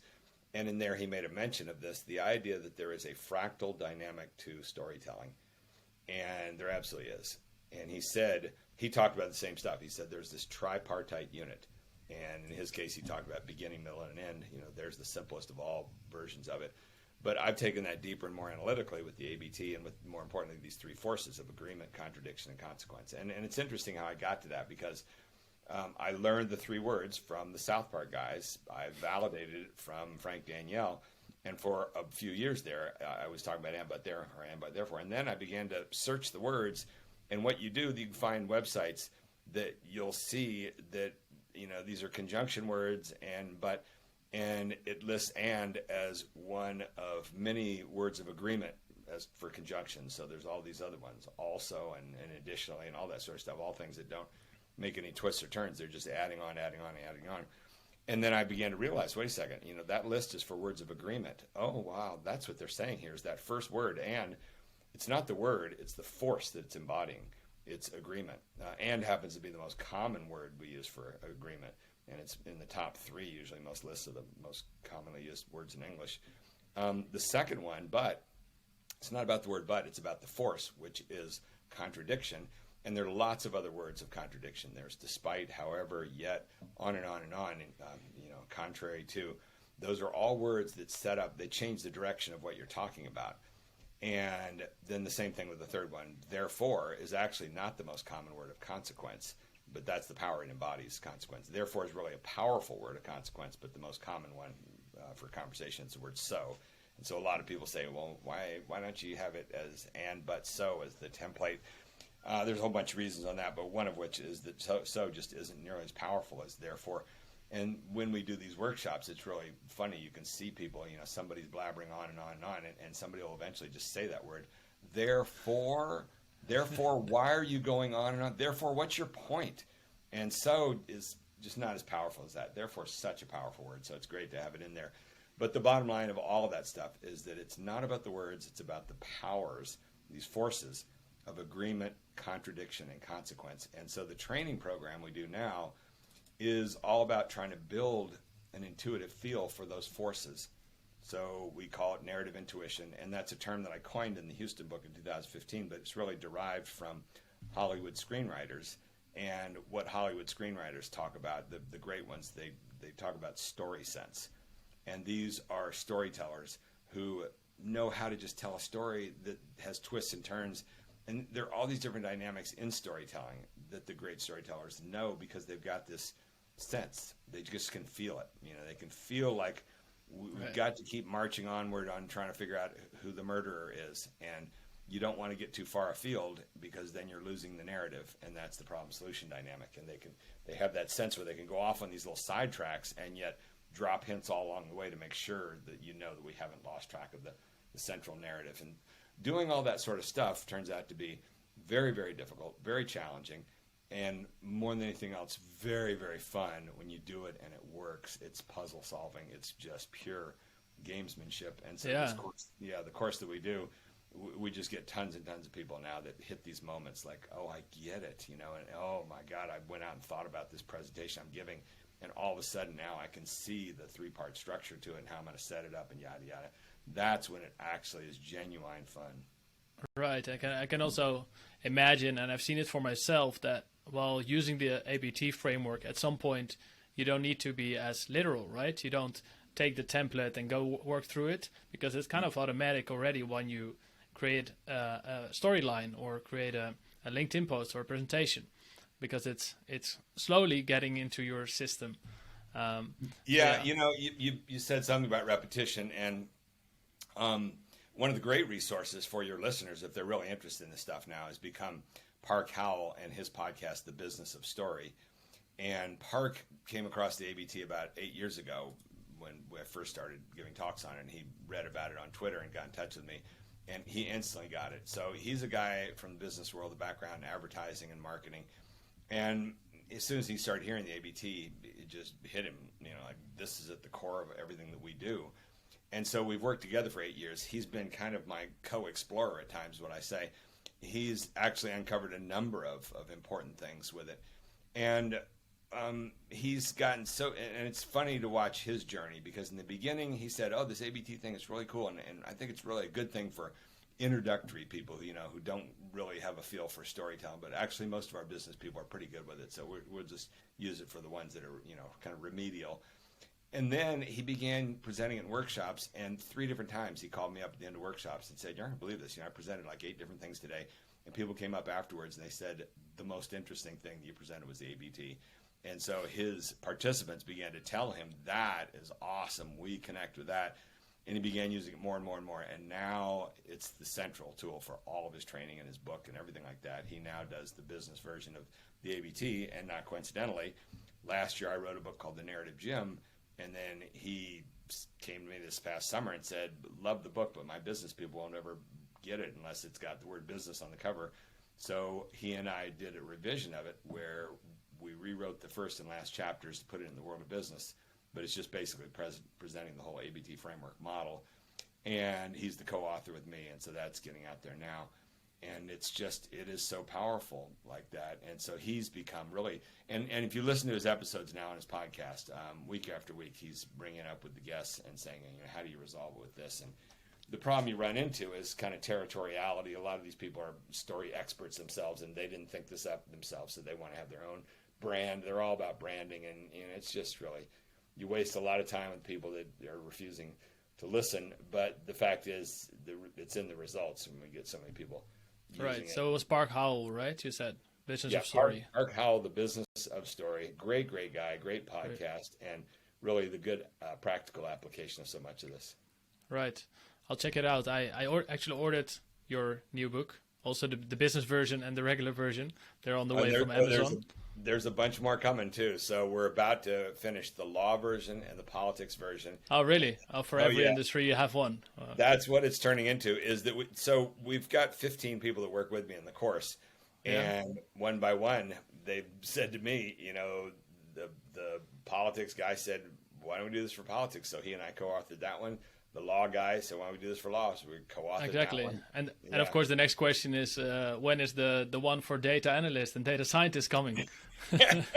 And in there, he made a mention of this, the idea that there is a fractal dynamic to storytelling. And there absolutely is. And he talked about the same stuff. He said there's this tripartite unit. And in his case, he talked about beginning, middle, and end. There's the simplest of all versions of it. But I've taken that deeper and more analytically with the ABT and with, more importantly, these three forces of agreement, contradiction, and consequence. And it's interesting how I got to that because I learned the three words from the South Park guys. I validated it from Frank Danielle. And for a few years there, I was talking about and, but, there, or and, but, therefore. And then I began to search the words. And what you do, you can find websites that you'll see that, these are conjunction words and it lists and as one of many words of agreement as for conjunction. So there's all these other ones also and additionally and all that sort of stuff, all things that don't make any twists or turns. They're just adding on. And then I began to realize, wait a second, that list is for words of agreement. Oh, wow, that's what they're saying here is that first word. And it's not the word, it's the force that it's embodying. It's agreement. And happens to be the most common word we use for agreement. And it's in the top three, usually, most lists of the most commonly used words in English. The second one, but, it's not about the word but, it's about the force, which is contradiction. And there are lots of other words of contradiction. There's despite, however, yet, on and on and on, contrary to. Those are all words that they change the direction of what you're talking about. And then the same thing with the third one. Therefore is actually not the most common word of consequence, but that's the power it embodies, consequence. Therefore is really a powerful word of consequence, but the most common one for conversation is the word so. And so a lot of people say, well, why don't you have it as and, but, so as the template? There's a whole bunch of reasons on that, but one of which is that so just isn't nearly as powerful as therefore. And when we do these workshops, it's really funny. You can see people, somebody's blabbering on and on and on, and somebody will eventually just say that word. Therefore, why are you going on and on? Therefore, what's your point? And so is just not as powerful as that. Therefore, such a powerful word, so it's great to have it in there. But the bottom line of all of that stuff is that it's not about the words, it's about the powers, these forces of agreement, contradiction, and consequence. And so the training program we do now is all about trying to build an intuitive feel for those forces. So we call it narrative intuition, and that's a term that I coined in the Houston book in 2015, but it's really derived from Hollywood screenwriters. And what Hollywood screenwriters talk about, the great ones, they talk about story sense. And these are storytellers who know how to just tell a story that has twists and turns. And there are all these different dynamics in storytelling that the great storytellers know because they've got this sense. They just can feel it. They can feel like we've got to keep marching onward on trying to figure out who the murderer is. And you don't want to get too far afield because then you're losing the narrative. And that's the problem solution dynamic. And they have that sense where they can go off on these little side tracks and yet drop hints all along the way to make sure that that we haven't lost track of the central narrative. And doing all that sort of stuff turns out to be very, very difficult, very challenging, and more than anything else, very, very fun when you do it and it works. It's puzzle solving. It's just pure gamesmanship. And so this course, the course that we do, we just get tons and tons of people now that hit these moments like, oh, I get it, and oh my God, I went out and thought about this presentation I'm giving, and all of a sudden now I can see the three-part structure to it and how I'm going to set it up and yada, yada. That's when it actually is genuine fun. Right. I can also imagine, and I've seen it for myself, that while using the ABT framework, at some point you don't need to be as literal, right? You don't take the template and go work through it because it's kind of automatic already when you create a storyline or create a LinkedIn post or a presentation, because it's slowly getting into your system. You said something about repetition, and one of the great resources for your listeners, if they're really interested in this stuff now, has become Park Howell and his podcast, The Business of Story. And Park came across the ABT about 8 years ago when I first started giving talks on it, and he read about it on Twitter and got in touch with me. and he instantly got it. So he's a guy from the business world, the background in advertising and marketing. And as soon as he started hearing the ABT, it just hit him, like this is at the core of everything that we do. And so we've worked together for 8 years. He's been kind of my co-explorer at times, what I say. He's actually uncovered a number of important things with it. And he's gotten so, and it's funny to watch his journey, because in the beginning he said, oh, this ABT thing is really cool, and I think it's really a good thing for introductory people who don't really have a feel for storytelling, but actually most of our business people are pretty good with it, so we'll just use it for the ones that are kind of remedial. And then he began presenting in workshops, and 3 different times he called me up at the end of workshops and said, you're not going to believe this, I presented like 8 different things today, and people came up afterwards and they said the most interesting thing that you presented was the ABT. And so his participants began to tell him, that is awesome, we connect with that. And he began using it more and more and more. And now it's the central tool for all of his training and his book and everything like that. He now does the business version of the ABT. And not coincidentally, last year I wrote a book called The Narrative Gym. And then he came to me this past summer and said, love the book, but my business people won't ever get it unless it's got the word business on the cover. So he and I did a revision of it where we rewrote the first and last chapters to put it in the world of business, but it's just basically presenting the whole ABT framework model. And he's the co-author with me, and so that's getting out there now. And it is so powerful like that. And so he's become really, and if you listen to his episodes now on his podcast, week after week, he's bringing it up with the guests and saying, how do you resolve it with this? And the problem you run into is kind of territoriality. A lot of these people are story experts themselves, and they didn't think this up themselves, so they want to have their own brand. They're all about branding, and it's just really, you waste a lot of time with people that are refusing to listen. But the fact is, it's in the results when we get so many people using Right. it. So it was Park Howell, right? You said Business of Story. Park Howell, The Business of Story. Great guy, great podcast, and really the good practical application of so much of this. Right. I'll check it out. I actually ordered your new book, also the business version and the regular version. They're on the way from Amazon. There's a bunch more coming too. So we're about to finish the law version and the politics version. Oh, really? Oh, for every industry you have one. That's what it's turning into. Is that we've got 15 people that work with me in the course, and one by one they've said to me, the politics guy said, "Why don't we do this for politics?" So he and I co-authored that one. The law guy said, "Why don't we do this for law?" So we co-authored that one. And of course the next question is, when is the one for data analyst and data scientist coming? That's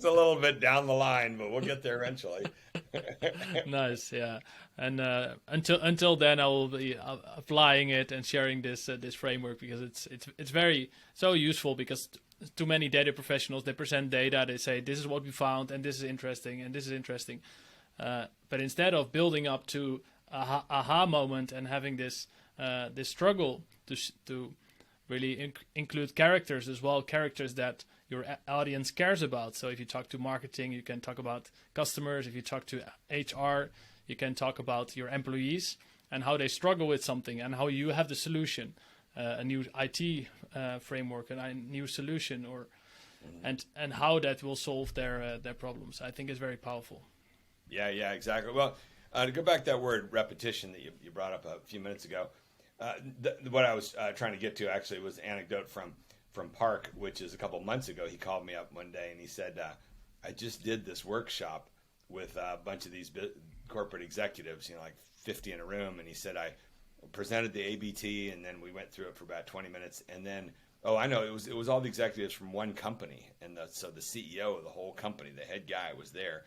a little bit down the line, but we'll get there eventually. Nice, yeah. And until then, I will be applying it and sharing this framework, because it's very so useful, because too many data professionals, they present data, they say this is what we found and this is interesting and this is interesting. But instead of building up to a aha moment and having this struggle to really include characters as well, characters that your audience cares about. So if you talk to marketing, you can talk about customers. If you talk to HR, you can talk about your employees and how they struggle with something and how you have the solution, a new IT framework, a new solution, and how that will solve their problems. I think is very powerful. Yeah, exactly. Well, to go back to that word repetition that you brought up a few minutes ago, what I was trying to get to actually was an anecdote from Park, which is a couple months ago. He called me up one day and he said, I just did this workshop with a bunch of these corporate executives, like 50 in a room. And he said, I presented the ABT and then we went through it for about 20 minutes. And then, it was all the executives from one company. And so the CEO of the whole company, the head guy, was there.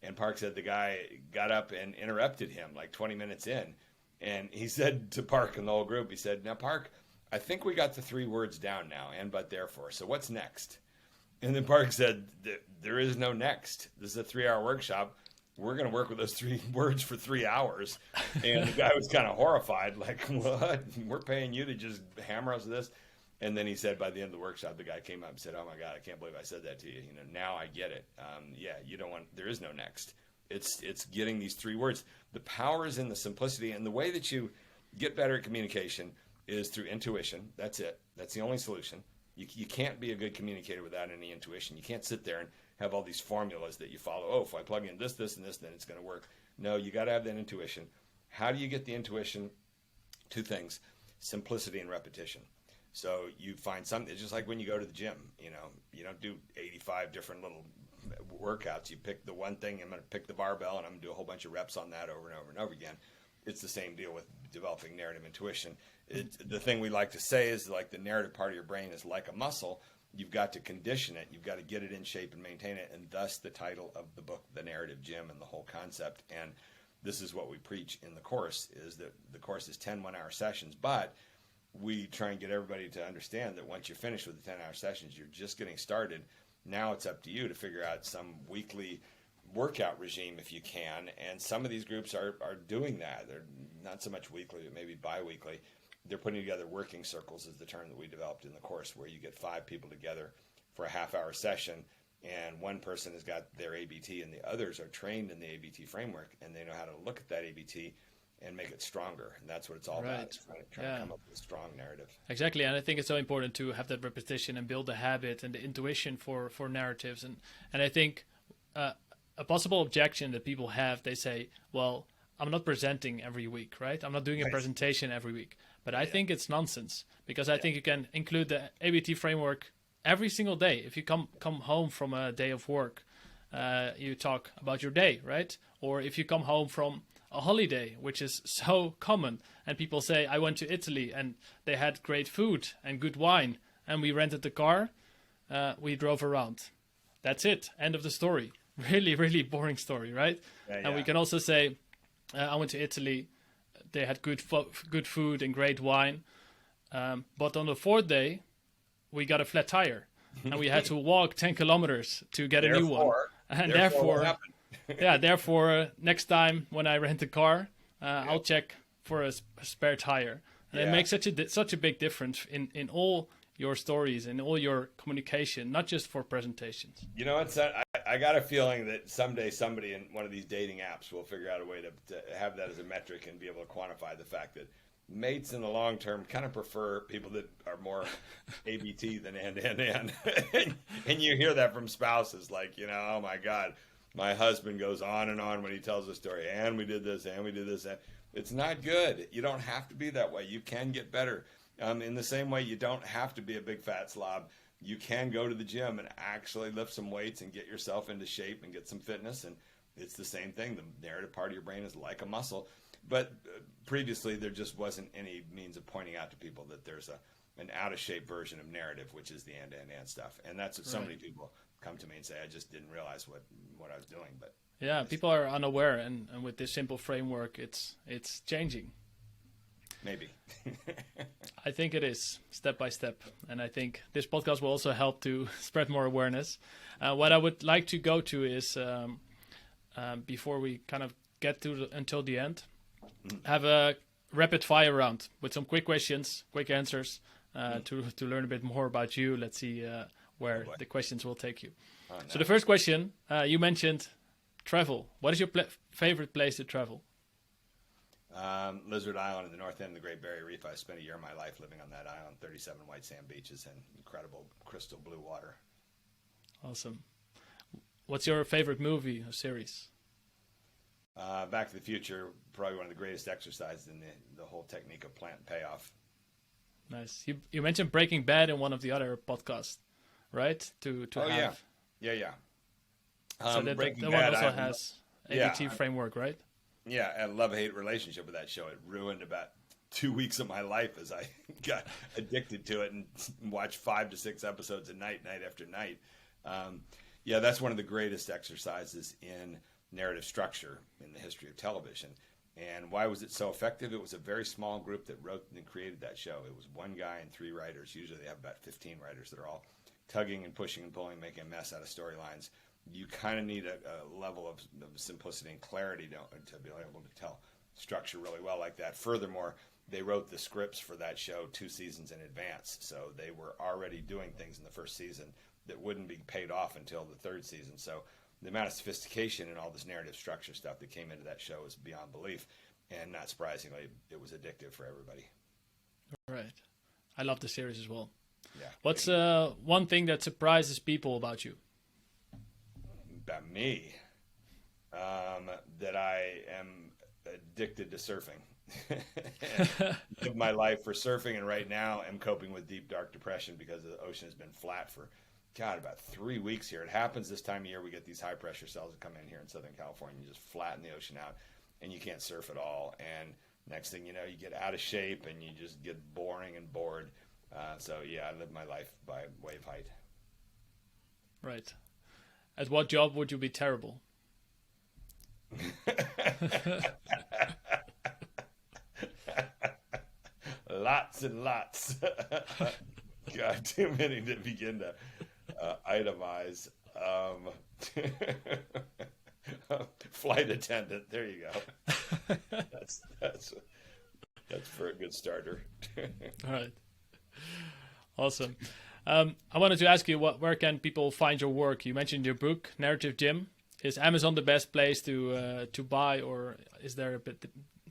And Park said the guy got up and interrupted him like 20 minutes in. And he said to Park and the whole group, he said, "Now, Park, I think we got the 3 words down now, and but therefore. So what's next?" And then Park said, "There is no next. This is a 3-hour workshop. We're going to work with those 3 words for 3 hours." And the guy was kind of horrified, like, "What? We're paying you to just hammer us with this?" And then he said, by the end of the workshop, the guy came up and said, "Oh my God, I can't believe I said that to you. Now I get it. You don't want. There is no next. It's getting these 3 words. The power is in the simplicity, and the way that you get better at communication is through intuition. That's it. That's the only solution. You can't be a good communicator without any intuition. You can't sit there and have all these formulas that you follow. Oh, if I plug in this, and this, then it's going to work. No, you got to have that intuition. How do you get the intuition? Two things: simplicity and repetition. So you find something. It's just like when you go to the gym. You don't do 85 different little workouts. You pick the one thing. I'm going to pick the barbell, and I'm going to do a whole bunch of reps on that over and over and over again. It's the same deal with developing narrative intuition. The thing we like to say is, like, the narrative part of your brain is like a muscle. You've got to condition it. You've got to get it in shape and maintain it. And thus the title of the book, The Narrative Gym, and the whole concept. And this is what we preach in the course, is that the course is 10 one-hour sessions. But we try and get everybody to understand that once you're finished with the 10-hour sessions, you're just getting started. Now it's up to you to figure out some weekly workout regime if you can. And some of these groups are doing that. They're not so much weekly, but maybe bi-weekly. They're putting together working circles, is the term that we developed in the course, where you get 5 people together for a half-hour session, and one person has got their ABT and the others are trained in the ABT framework, and they know how to look at that ABT and make it stronger. And that's what it's all about. It's trying to come up with a strong narrative. Exactly. And I think it's so important to have that repetition and build the habit and the intuition for narratives. And I think a possible objection that people have, they say, well, I'm not presenting every week, right? I'm not doing a presentation every week. But I think it's nonsense, because I think you can include the ABT framework every single day. If you come home from a day of work, you talk about your day, right? Or if you come home from a holiday, which is so common, and people say, I went to Italy and they had great food and good wine, and we rented the car, we drove around. That's it. End of the story. Really, really boring story, right? And we can also say, I went to Italy. They had good food and great wine. But on the 4th day, we got a flat tire. And we had to walk 10 kilometers to get a new one. And therefore, next time when I rent a car, I'll check for a spare tire. And it makes such a big difference in all your stories and all your communication, not just for presentations. You know, I got a feeling that someday somebody in one of these dating apps will figure out a way to have that as a metric and be able to quantify the fact that mates in the long term kind of prefer people that are more ABT than end. And you hear that from spouses, like, oh my God, my husband goes on and on when he tells a story, and we did this, and we did this. And it's not good. You don't have to be that way. You can get better. In the same way, you don't have to be a big fat slob. You can go to the gym and actually lift some weights and get yourself into shape and get some fitness. And it's the same thing. The narrative part of your brain is like a muscle. But previously, there just wasn't any means of pointing out to people that there's an out-of-shape version of narrative, which is the and stuff. And that's what so many people come to me and say, I just didn't realize what I was doing. But yeah, people are unaware. And with this simple framework, it's changing. Maybe. I think it is, step by step. And I think this podcast will also help to spread more awareness. What I would like to go to is, before we kind of get until the end, have a rapid fire round with some quick questions, quick answers, to learn a bit more about you. Let's see where the questions will take you. Oh, nice. So the first question, you mentioned travel. What is your favorite place to travel? Lizard Island in the north end of the Great Barrier Reef. I spent a year of my life living on that island, 37 white sand beaches and incredible crystal blue water. Awesome. What's your favorite movie or series? Back to the Future, probably one of the greatest exercises in the whole technique of plant payoff. Nice. You mentioned Breaking Bad in one of the other podcasts, right? Yeah. So that one also has ABT framework, right? Yeah, I love-hate relationship with that show. It ruined about 2 weeks of my life as I got addicted to it and watched 5 to 6 episodes a night after night. That's one of the greatest exercises in narrative structure in the history of television. And why was it so effective? It was a very small group that wrote and created that show. It was one guy and 3 writers. Usually they have about 15 writers that are all tugging and pushing and pulling, making a mess out of storylines. You kind of need a level of simplicity and clarity to be able to tell structure really well like that. Furthermore, they wrote the scripts for that show 2 seasons in advance, so they were already doing things in the first season that wouldn't be paid off until the 3rd season. So the amount of sophistication and all this narrative structure stuff that came into that show is beyond belief, and not surprisingly, it was addictive for everybody. Right. I love the series as well. Yeah. What's one thing that surprises people about you? About me, that I am a addicted to surfing. And live my life for surfing, and right now I'm coping with deep, dark depression because the ocean has been flat for, God, about 3 weeks here. It happens this time of year. We get these high pressure cells that come in here in Southern California and just flatten the ocean out, and you can't surf at all. And next thing you know, you get out of shape and you just get boring and bored. So yeah, I live my life by wave height. Right. At what job would you be terrible? Lots and lots. God, too many to begin to itemize. Flight attendant. There you go. That's for a good starter. All right. Awesome. I wanted to ask you, where can people find your work? You mentioned your book, Narrative Gym. Is Amazon the best place to buy, or is there a bit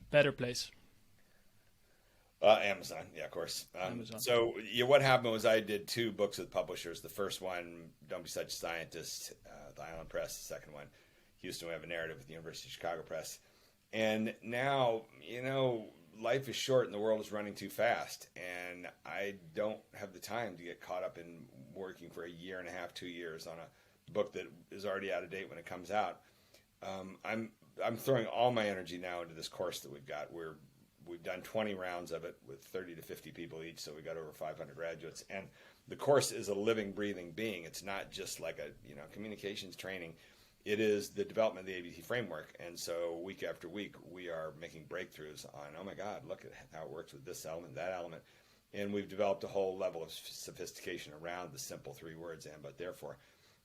better place? Amazon, yeah, of course. Amazon. So what happened was I did 2 books with publishers. The first one, Don't Be Such a Scientist, the Island Press. The second one, Houston, we have a narrative with the University of Chicago Press. And now, life is short and the world is running too fast. And I don't have the time to get caught up in working for a year and a half, 2 years on a book that is already out of date when it comes out. I'm throwing all my energy now into this course that we've got. We've done 20 rounds of it with 30 to 50 people each, so we got over 500 graduates. And the course is a living, breathing being. It's not just like a communications training. It is the development of the ABT Framework. And so week after week, we are making breakthroughs on, oh my God, look at how it works with this element, that element. And we've developed a whole level of sophistication around the simple 3 words, and, but, therefore.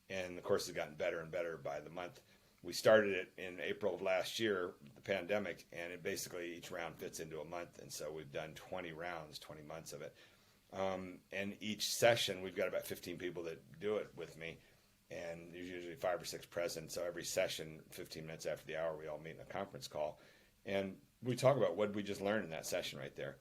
And the course has gotten better and better by the month. We started it in April of last year, the pandemic, and it basically each round fits into a month. And so we've done 20 rounds, 20 months of it. And each session, we've got about 15 people that do it with me. And there's usually 5 or 6 present. So every session, 15 minutes after the hour, we all meet in a conference call. And we talk about what we just learned in that session right there.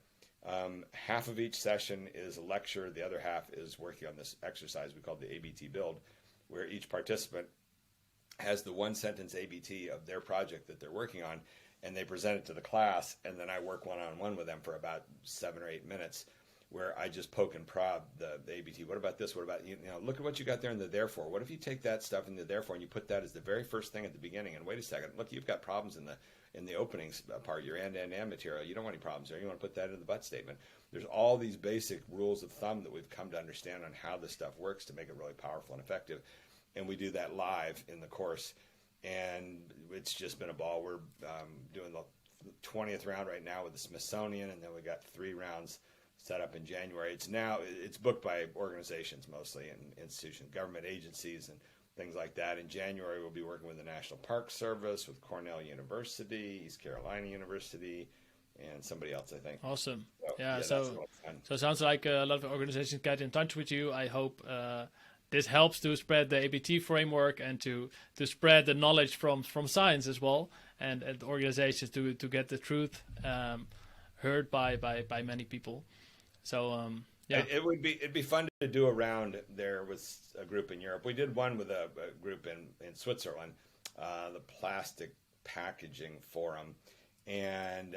Half of each session is a lecture. The other half is working on this exercise we call the ABT build, where each participant has the 1-sentence ABT of their project that they're working on, and they present it to the class, and then I work one-on-one with them for about 7 or 8 minutes, where I just poke and prod the ABT. What about this? What about, look at what you got there in the therefore. What if you take that stuff in the therefore and you put that as the very first thing at the beginning, and wait a second, look, you've got problems in the openings part, your and material. You don't want any problems there. You want to put that in the but statement. There's all these basic rules of thumb that we've come to understand on how this stuff works to make it really powerful and effective. And we do that live in the course, and it's just been a ball. We're doing the 20th round right now with the Smithsonian, and then we got 3 rounds set up in January. It's booked by organizations mostly, and institutions, government agencies, and things like that. In January, we'll be working with the National Park Service, with Cornell University, East Carolina University, and somebody else, I think. Awesome. So it sounds like a lot of organizations get in touch with you. I hope this helps to spread the ABT framework and to spread the knowledge from science as well, and organizations to get the truth heard by many people. So yeah, it'd be fun to do a round there with a group in Europe. We did one with a group in Switzerland, the Plastic Packaging Forum. And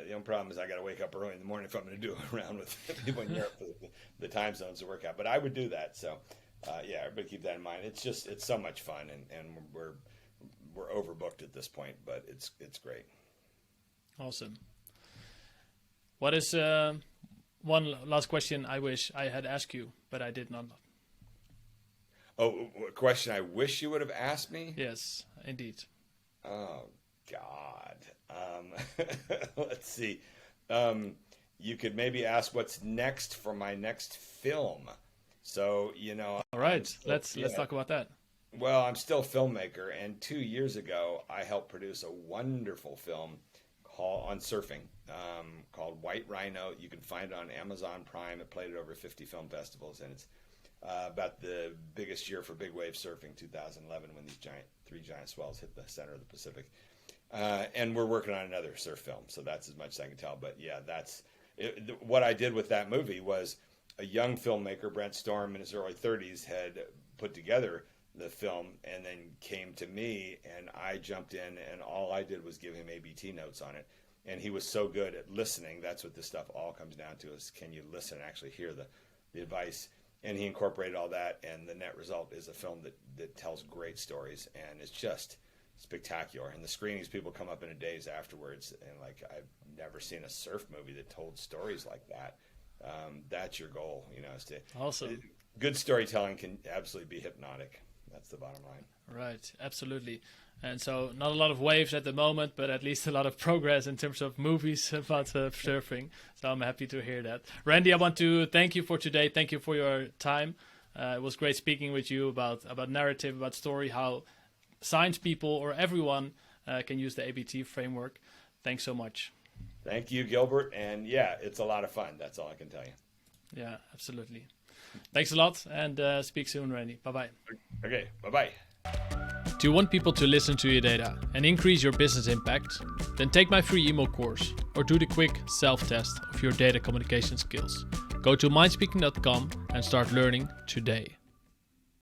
the only problem is I got to wake up early in the morning if I'm going to do a round with people in Europe. The time zones to work out, but I would do that. So. Yeah, everybody keep that in mind. It's so much fun, and we're overbooked at this point, but it's great. Awesome. What is one last question I wish I had asked you, but I did not? Oh, a question I wish you would have asked me? Yes, indeed. Oh, God. Let's see. You could maybe ask what's next for my next film. So, all right, let's talk about that. Well, I'm still a filmmaker, and 2 years ago, I helped produce a wonderful film on surfing called White Rhino. You can find it on Amazon Prime. It played at over 50 film festivals, and it's about the biggest year for big wave surfing, 2011, when these 3 giant swells hit the center of the Pacific. And we're working on another surf film, so that's as much as I can tell. But yeah, that's it. What I did with that movie was a young filmmaker, Brent Storm, in his early 30s, had put together the film and then came to me, and I jumped in, and all I did was give him ABT notes on it. And he was so good at listening. That's what this stuff all comes down to, is can you listen and actually hear the advice? And he incorporated all that, and the net result is a film that tells great stories, and it's just spectacular. And the screenings, people come up in a daze afterwards, and like, I've never seen a surf movie that told stories like that. That's your goal, is to... Awesome. Good storytelling can absolutely be hypnotic. That's the bottom line. Right, absolutely. And so not a lot of waves at the moment, but at least a lot of progress in terms of movies about surfing. So I'm happy to hear that. Randy, I want to thank you for today. Thank you for your time. It was great speaking with you about narrative, about story, how science people or everyone can use the ABT framework. Thanks so much. Thank you, Gilbert. And yeah, it's a lot of fun. That's all I can tell you. Yeah, absolutely. Thanks a lot, and speak soon, Randy. Bye-bye. Okay, bye-bye. Do you want people to listen to your data and increase your business impact? Then take my free email course or do the quick self-test of your data communication skills. Go to mindspeaking.com and start learning today.